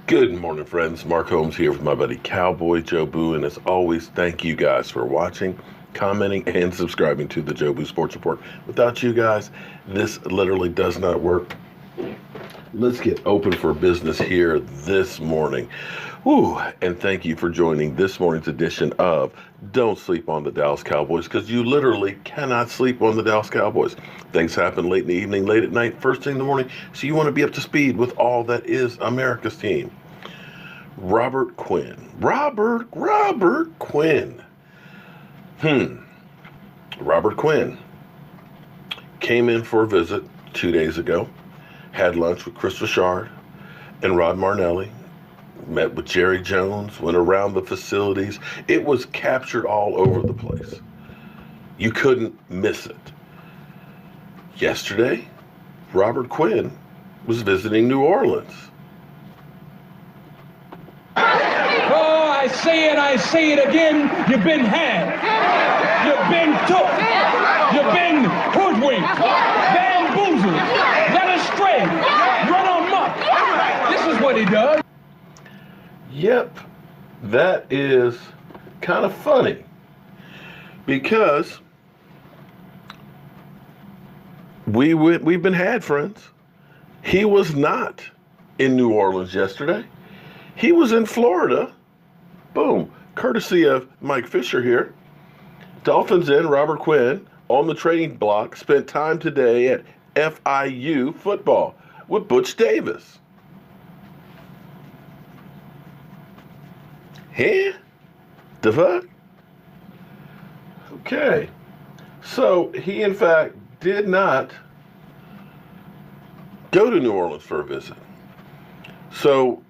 Good morning, friends. Mark Holmes here with my buddy Cowboy Joe Boo, and as always, thank you guys for watching, commenting, and subscribing to the Joe Boo Sports Report. Without you guys, this literally does not work. Let's get open for business here this morning. Woo, and thank you for joining this morning's edition of Don't Sleep on the Dallas Cowboys, because you literally cannot sleep on the Dallas Cowboys. Things happen late in the evening, late at night, first thing in the morning, so you want to be up to speed with all that is America's team. Robert Quinn. Robert Quinn. Robert Quinn came in for a visit 2 days ago, had lunch with Chris Richard and Rod Marnelli, met with Jerry Jones, went around the facilities. It was captured all over the place. You couldn't miss it. Yesterday, Robert Quinn was visiting New Orleans. Oh, I say it again. You've been had. You've been took. You've been hoodwinked, bamboozled, led astray, run amok. This is what he does. Yep, that is kind of funny because we've been had, friends. He was not in New Orleans yesterday. He was in Florida. Boom. Courtesy of Mike Fisher here. Dolphins in, Robert Quinn on the trading block, spent time today at FIU football with Butch Davis. Huh? The fuck? Okay. So he, in fact, did not go to New Orleans for a visit. So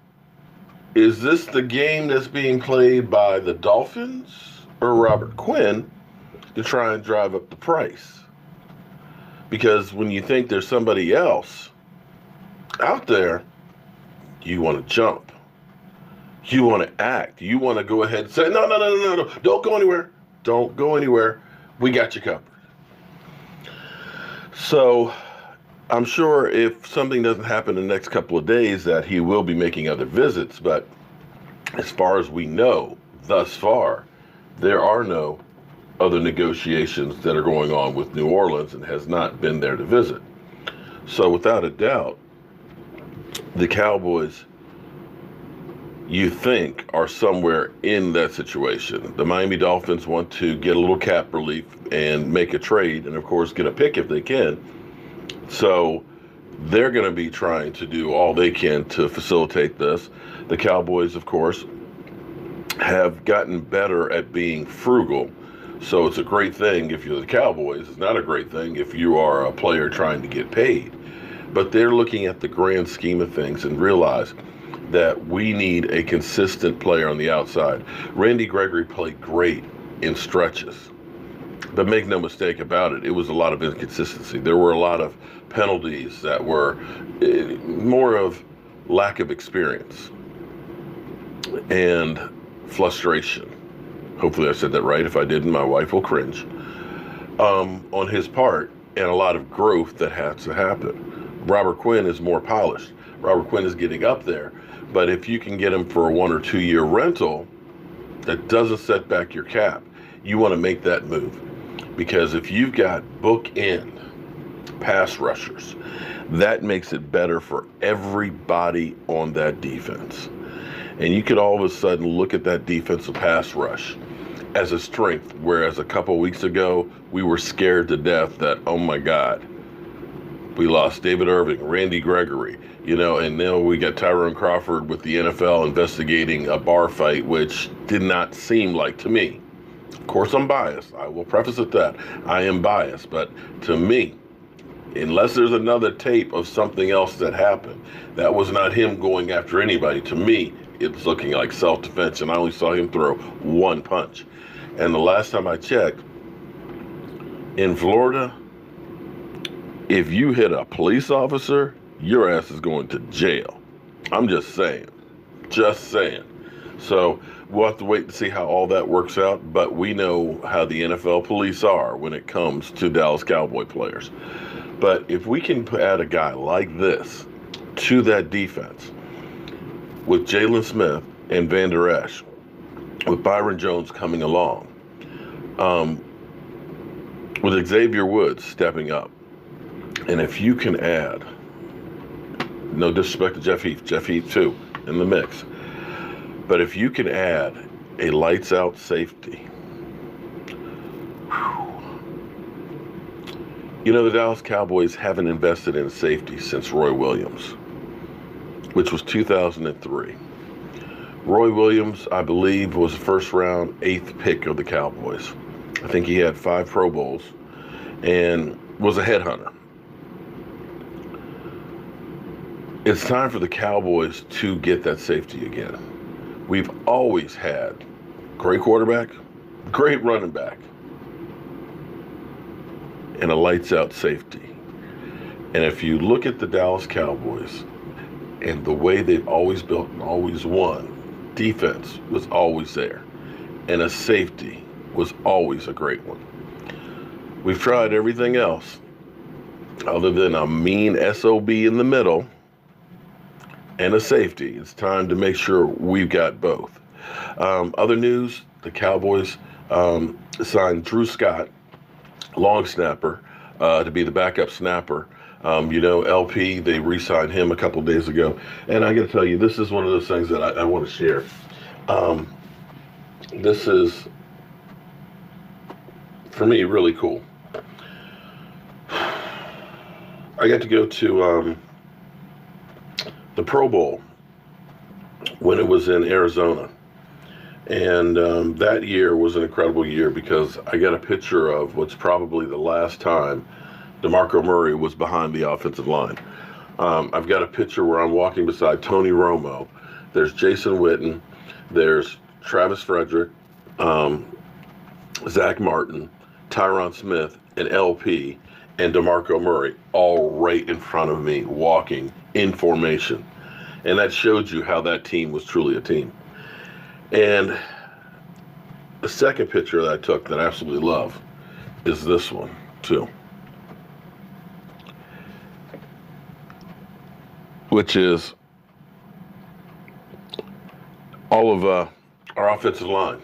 is this the game that's being played by the Dolphins or Robert Quinn to try and drive up the price? Because when you think there's somebody else out there, you want to jump. You want to act. You want to go ahead and say, no. Don't go anywhere. Don't go anywhere. We got you covered. So I'm sure if something doesn't happen in the next couple of days that he will be making other visits. But as far as we know, thus far, there are no other negotiations that are going on with New Orleans and has not been there to visit. So without a doubt, the Cowboys, you think, are somewhere in that situation. The Miami Dolphins want to get a little cap relief and make a trade and, of course, get a pick if they can. So they're going to be trying to do all they can to facilitate this. The Cowboys, of course, have gotten better at being frugal. So it's a great thing if you're the Cowboys. It's not a great thing if you are a player trying to get paid. But they're looking at the grand scheme of things and realize that we need a consistent player on the outside. Randy Gregory played great in stretches. But make no mistake about it, it was a lot of inconsistency. There were a lot of penalties that were more of lack of experience and frustration. Hopefully I said that right. If I didn't, my wife will cringe. On his part, and a lot of growth that has to happen. Robert Quinn is more polished. Robert Quinn is getting up there. But if you can get him for a 1 or 2 year rental that doesn't set back your cap, you want to make that move. Because if you've got bookend pass rushers, that makes it better for everybody on that defense. And you could all of a sudden look at that defensive pass rush as a strength, whereas a couple weeks ago, we were scared to death that, oh my God, we lost David Irving, Randy Gregory, and now we got Tyrone Crawford with the NFL investigating a bar fight, which did not seem like, to me. Of course, I'm biased. I will preface it that I am biased. But to me, unless there's another tape of something else that happened, that was not him going after anybody. To me, it's looking like self-defense, and I only saw him throw one punch. And the last time I checked, in Florida, if you hit a police officer, your ass is going to jail. I'm just saying. So we'll have to wait to see how all that works out, but we know how the NFL police are when it comes to Dallas Cowboy players. But if we can add a guy like this to that defense with Jalen Smith and Van Der Esch, with Byron Jones coming along, with Xavier Woods stepping up. And if you can add, no disrespect to Jeff Heath too, in the mix, but if you can add a lights out safety, you know, the Dallas Cowboys haven't invested in safety since Roy Williams, which was 2003. Roy Williams, I believe, was first round, 8th pick of the Cowboys. I think he had 5 Pro Bowls and was a headhunter. It's time for the Cowboys to get that safety again. We've always had great quarterback, great running back, and a lights-out safety. And if you look at the Dallas Cowboys and the way they've always built and always won, defense was always there, and a safety was always a great one. We've tried everything else other than a mean SOB in the middle and a safety. It's time to make sure we've got both. Other news, the Cowboys signed Drew Scott, long snapper, to be the backup snapper. You know, LP, they re-signed him a couple days ago. And I got to tell you, this is one of those things that I want to share. This is, for me, really cool. I got to go to the Pro Bowl when it was in Arizona. And that year was an incredible year because I got a picture of what's probably the last time DeMarco Murray was behind the offensive line. I've got a picture where I'm walking beside Tony Romo. There's Jason Witten. There's Travis Frederick, Zach Martin, Tyron Smith, and LP, and DeMarco Murray, all right in front of me, walking in formation. And that showed you how that team was truly a team. And the second picture that I took that I absolutely love is this one, too. Which is all of our offensive line.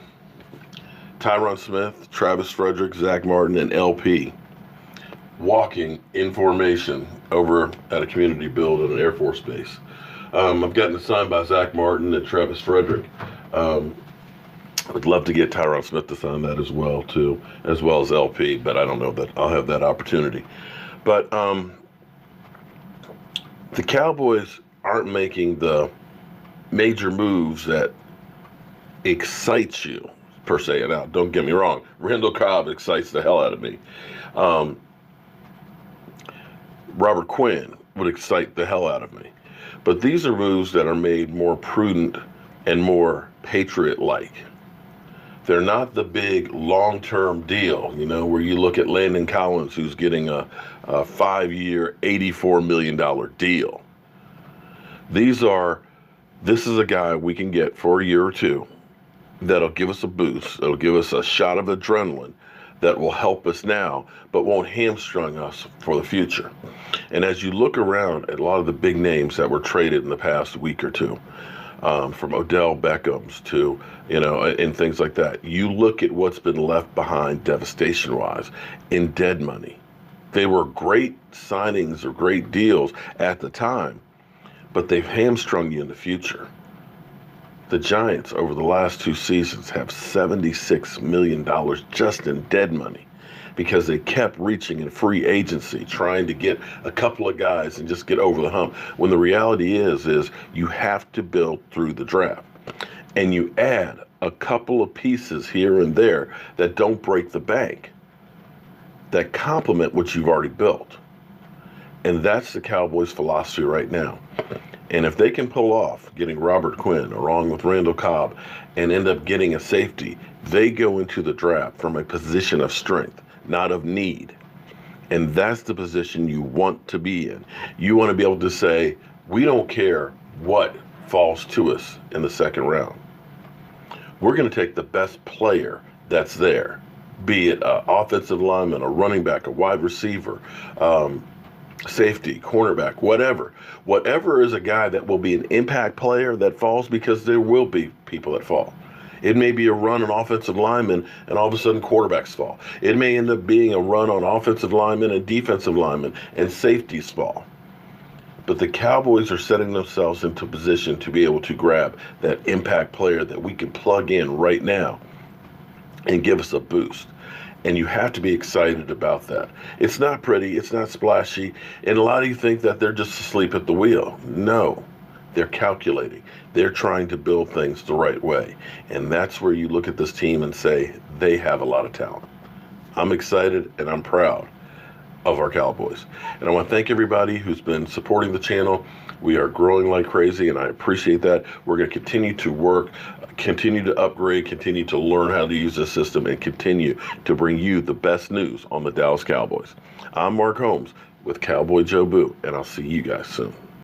Tyron Smith, Travis Frederick, Zach Martin, and LP walking in formation over at a community build at an Air Force base. I've gotten it signed by Zach Martin and Travis Frederick. I'd love to get Tyron Smith to sign that as well, too, as well as LP, but I don't know that I'll have that opportunity. But the Cowboys aren't making the major moves that excite you, per se. Now, don't get me wrong. Randall Cobb excites the hell out of me. Robert Quinn would excite the hell out of me. But these are moves that are made more prudent and more Patriot-like. They're not the big long-term deal, you know, where you look at Landon Collins, who's getting a 5-year, $84 million deal. This is a guy we can get for a year or two that'll give us a boost. It'll give us a shot of adrenaline that will help us now, but won't hamstring us for the future. And as you look around at a lot of the big names that were traded in the past week or two, from Odell Beckham's to, you know, and things like that, you look at what's been left behind devastation-wise in dead money. They were great signings or great deals at the time, but they've hamstrung you in the future. The Giants over the last 2 seasons have $76 million just in dead money because they kept reaching in free agency, trying to get a couple of guys and just get over the hump. When the reality is you have to build through the draft. And you add a couple of pieces here and there that don't break the bank, that complement what you've already built. And that's the Cowboys' philosophy right now. And if they can pull off getting Robert Quinn along with Randall Cobb and end up getting a safety, they go into the draft from a position of strength, not of need. And that's the position you want to be in. You want to be able to say, we don't care what falls to us in the second round. We're going to take the best player that's there, be it an offensive lineman, a running back, a wide receiver, safety, cornerback, whatever. Whatever is a guy that will be an impact player that falls, because there will be people that fall. It may be a run on offensive linemen and all of a sudden quarterbacks fall. It may end up being a run on offensive linemen and defensive linemen and safeties fall. But the Cowboys are setting themselves into position to be able to grab that impact player that we can plug in right now and give us a boost. And you have to be excited about that. It's not pretty, it's not splashy, and a lot of you think that they're just asleep at the wheel. No, they're calculating. They're trying to build things the right way. And that's where you look at this team and say, they have a lot of talent. I'm excited and I'm proud of our Cowboys. And I want to thank everybody who's been supporting the channel. We are growing like crazy, and I appreciate that. We're going to continue to work, continue to upgrade, continue to learn how to use this system, and continue to bring you the best news on the Dallas Cowboys. I'm Mark Holmes with Cowboy Joe Boo, and I'll see you guys soon.